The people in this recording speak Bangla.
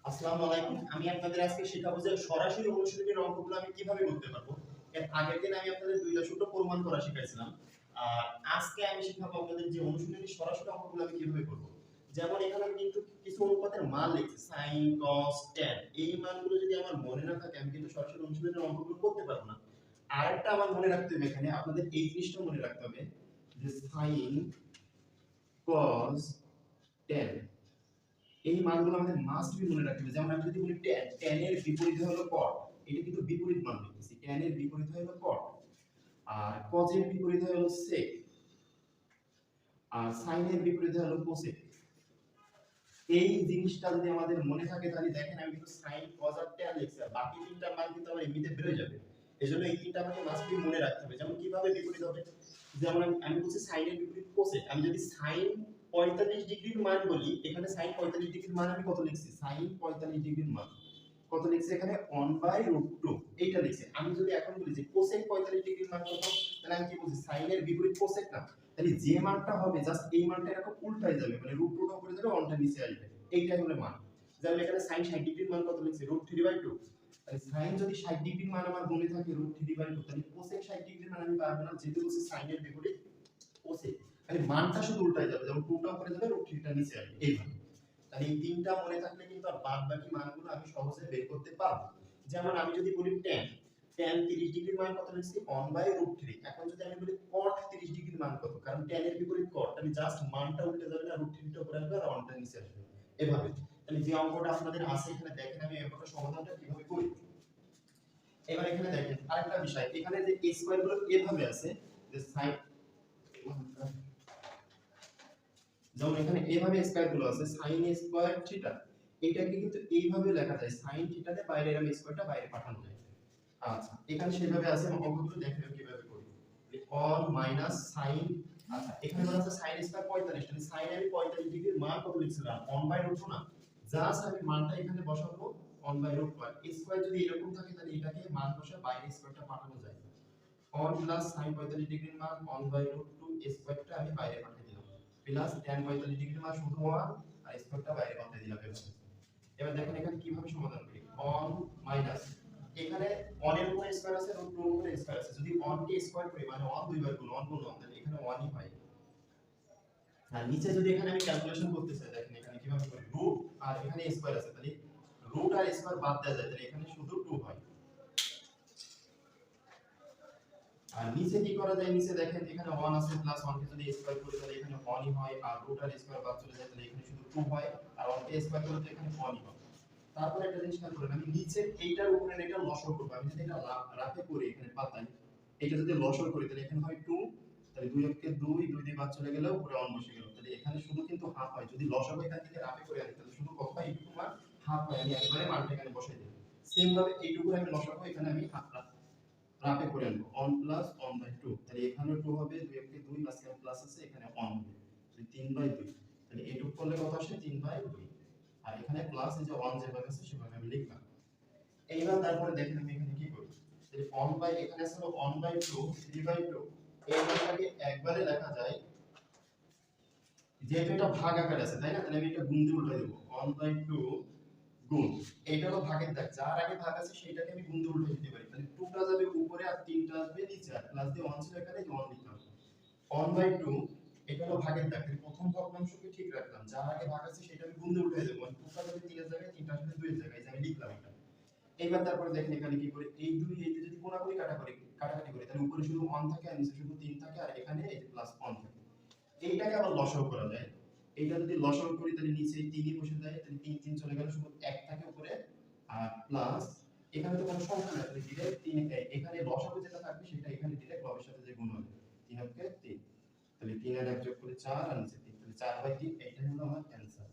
আসসালামু আলাইকুম। আমি আপনাদের আজকে শেখাবো যে সরাসরি অনুশীলনের অঙ্কগুলো আমি কিভাবে করতে পারবো। এর আগের দিন আমি আপনাদের দুইটা ছোট প্রমাণ করা শিখাইছিলাম। আর আজকে আমি শেখাবো আপনাদের যে অনুশীলনী সরাসরি অঙ্কগুলো আমি কিভাবে করব। যেমন এখানে আমি কিন্তু কিছু অনুপাতের মান লিখছি sin cos tan। এই মানগুলো যদি আমার মনে না থাকে আমি কিন্তু সরাসরি অনুশীলনের অঙ্কগুলো করতে পারবো না। আরেকটা আমার মনে রাখতে হবে, এখানে আপনাদের এই জিনিসটা মনে রাখতে হবে যে sin cos tan এই মানগুলো আমাদের মাস্ট বি মনে রাখতে হবে। যেমন আমি যদি বলি tan, tan এর বিপরীত হলো cot, এটা কিন্তু বিপরীত মান লিখতেছি। tan এর বিপরীত হলো cot, আর cos এর বিপরীত হলো sec, আর sin এর বিপরীত হলো cosec। এই জিনিসটা যদি আমাদের মনে থাকে তাহলে দেখেন আমি কিন্তু sin cos আর tan লিখছি, আর বাকি তিনটা মান কিন্তু আমার এমনিতে বের হয়ে যাবে। এজন্য এই তিনটা আমাকে মাস্ট বি মনে রাখতে হবে। যেমন কিভাবে বিপরীত হবে, যেমন আমি বলছি sin এর বিপরীত cosec, আমি যদি sin 45 ডিগ্রির মান বলি, এখানে sin 45 ডিগ্রির মান আমি কত লিখছি, sin 45 ডিগ্রির মান কত লিখছি, এখানে 1/√2 এইটা লিখছি। আমি যদি এখন বলি যে cosec 45 ডিগ্রির মান কত, তাহলে আমি কি বলছি, sin এর বিপরীত cosec না, তাহলে যে মানটা হবে জাস্ট এই মানটা এরকম উল্টাই যাবে, মানে √2টা উপরে যাবে, 1টা নিচে আসবে, এইটাই হলো মান। যেমন এখানে sin 60 ডিগ্রির মান কত লিখছি, √3/2। তাহলে sin যদি 60 ডিগ্রির মান আমার মনে থাকে √3/2, তাহলে cosec 60 ডিগ্রির মান আমি পারবো না, যেহেতু বলছি sin এর বিপরীত cosec, তাহলে মানটা শুধু উল্টাই যাবে, যেমন 2টা উপরে যাবে, √3টা নিচে আসবে, এইভাবে। তাহলে এই তিনটা মনে থাকলে কিন্তু আর বাদ বাকি মানগুলো আমি সহজে বের করতে পারবো। যেমন আমি যদি বলি tan, tan 30 ডিগ্রির মান কত লিখছি, 1/√3। এখন যদি আমি বলি cot 30 ডিগ্রির মান কত, কারণ tan এর বিপরীত cot, তাহলে জাস্ট মানটা উল্টে যাবে না, √3টা উপরে আসবে আর 1টা নিচে আসবে, এভাবে। তাহলে যে অঙ্কটা আপনাদের আছে এখানে দেখেন আমি এই অঙ্কটা সমাধানটা কিভাবে করি। এবার এখানে দেখেন আরেকটা বিষয়, এখানে যে a স্কয়ার গুলো এভাবে আছে, যে sin, যেমন এখানে এভাবে স্কয়ার গুলো আছে sin স্কয়ার থিটা, এটাকে কিন্তু এইভাবে লেখা যায়, sin থিটাতে বাইরে এরকম স্কয়ারটা বাইরে পাঠানো যায়। আচ্ছা, এখানে সেভাবে আছে, আমি অঙ্কগুলো দেখেন কিভাবে করি। 1 মাইনাস sin, আচ্ছা এখানে বলা আছে sin স্কয়ার 45, তাহলে sin এর 45 ডিগ্রির মান কত লিখছিলাম, 1/√2 না, জাস্ট আমি মানটা এখানে বসাবো 1/√2। আর স্কয়ার যদি এরকম থাকে তাহলে এটাকে মান বসে বাইরে স্কয়ারটা পাঠানো যায়। 1 প্লাস sin 45 ডিগ্রির মান 1/√2, স্কয়ারটা আমি বাইরে পাঠিয়ে দিলাম, প্লাস tan 45 ডিগ্রির মান শুধু 1 আর স্কয়ারটা বাইরে পাঠিয়ে দিলাম। এবার দেখেন এখানে কিভাবে সমাধান করি। 1 মাইনাস, এখানে 1 এর উপরে স্কয়ার আছে, √2 এর উপরে স্কয়ার আছে, যদি 1 কে স্কয়ার করি মানে 1 দুইবার গুণ 1 গুণ 1, তাহলে এখানে 1 ই হয়। আর নিচে যদি এখানে আমি ক্যালকুলেশন করতে চাই, দেখেন এখানে কিভাবে করি, রুট আর এখানে স্কয়ার আছে, তাহলে রুট আর স্কয়ার বাদ দেওয়া যায়, তাহলে এখানে শুধু 2 হয়। আর নিচে কি করা যায়, নিচে দেখেন এখানে 1 আছে, প্লাস 1 কে যদি স্কয়ার করি তাহলে এখানে 1 ই হয়, আর রুট আর স্কয়ার বাদ চলে যায়, তাহলে এখানে শুধু 2 হয়, আর 1 কে স্কয়ার করলে তো এখানে 1 ই হবে। তারপর একটা জিনিস খেয়াল করেন, আমি নিচে এইটার উপরে এটা লসাগু করব, আমি যদি এটা রাফে করি এখানে পাতায়, এটা যদি লসাগু করি তাহলে এখানে হয় 2, তাহলে 2 কে 2, 2 দিয়ে বাদ চলে গেল, উপরে 1 বসে গেল, তাহলে এখানে শুধু কিন্তু হাফ হয়। যদি লসাগু এখান থেকে রাফে করে আনি তাহলে শুধু কত হয়, এইটুকু মান হাফ হয়, আমি একবারে মানটা এখানে বসাই দিই। সেম ভাবে এইটুকু আমি লসাগু এখানে আমি হাফ রাফে করে আনবো, 1 প্লাস 1/2, তাহলে এখানে 2 হবে, 2 কে 2, মাঝখানে প্লাস আছে, এখানে 1 হবে, তাহলে 3/2, তাহলে এইটুকু করলে কত আসে, 3/2। আর এখানে প্লাস এই যে 1 যেভাবে আছে সেভাবে আমি লিখলাম। এইবার তারপরে দেখেন আমি এখানে কি করি, তাহলে 1 বাই, এখানে আছে 1/2, 3/2, এই মানটাকে একবারে লেখা যায়, যেহেতু এটা ভাগ আকারে আছে তাই না, তাহলে আমি এটা গুণ দিয়ে উল্টাই দেব, 1/2 গুণ, এইটা হলো ভাগের দাগ, যার আগে ভাগ আছে সেটাকে আমি গুণ দিয়ে উল্টাই দিতে পারি, তাহলে 2টা যাবে উপরে আর 3টা আসবে নিচে, আর প্লাস দিয়ে 1 ছিল এখানে, যে 1 লিখলাম। 1/2, এটা হলো ভাগের দাগ, তাহলে প্রথম ভগ্নাংশকে ঠিক রাখলাম, যার আগে ভাগ আছে সেটা আমি গুণ দিয়ে উল্টাই দেব, মানে 2টা যাবে 3 এর জায়গায়, 3টা আসবে 2 এর জায়গায়, যে আমি লিখলাম এটা। এইবার তারপরে দেখেন এখানে কি করে, এই দুই এই দুই যদি কোণাকুণি কাটাকাটি করি তাহলে উপরে শুধু 1 থাকে আর নিচে শুধু 3 থাকে, আর এখানে এই যে প্লাস 1 থাকে। এইটাকে আবার লসাগু করা যায়, এইটা যদি লসাগু করি তাহলে নিচে 3 ই বসে যায়, তাহলে 3 3 চলে গেল, শুধু 1 থাকে উপরে, আর প্লাস এখানে তো কোনো সংখ্যা নাই, তাহলে ডিরেক্ট 3 এখানে লসাগু যেটা থাকবে সেটা এখানে ডিরেক্ট লবের সাথে যে গুণ হবে, 3 কে 3, তাহলে 3 আর 1 যোগ করে 4, আর নিচে 3, তাহলে 4/3, এইটাই হলো আমার অ্যানসার।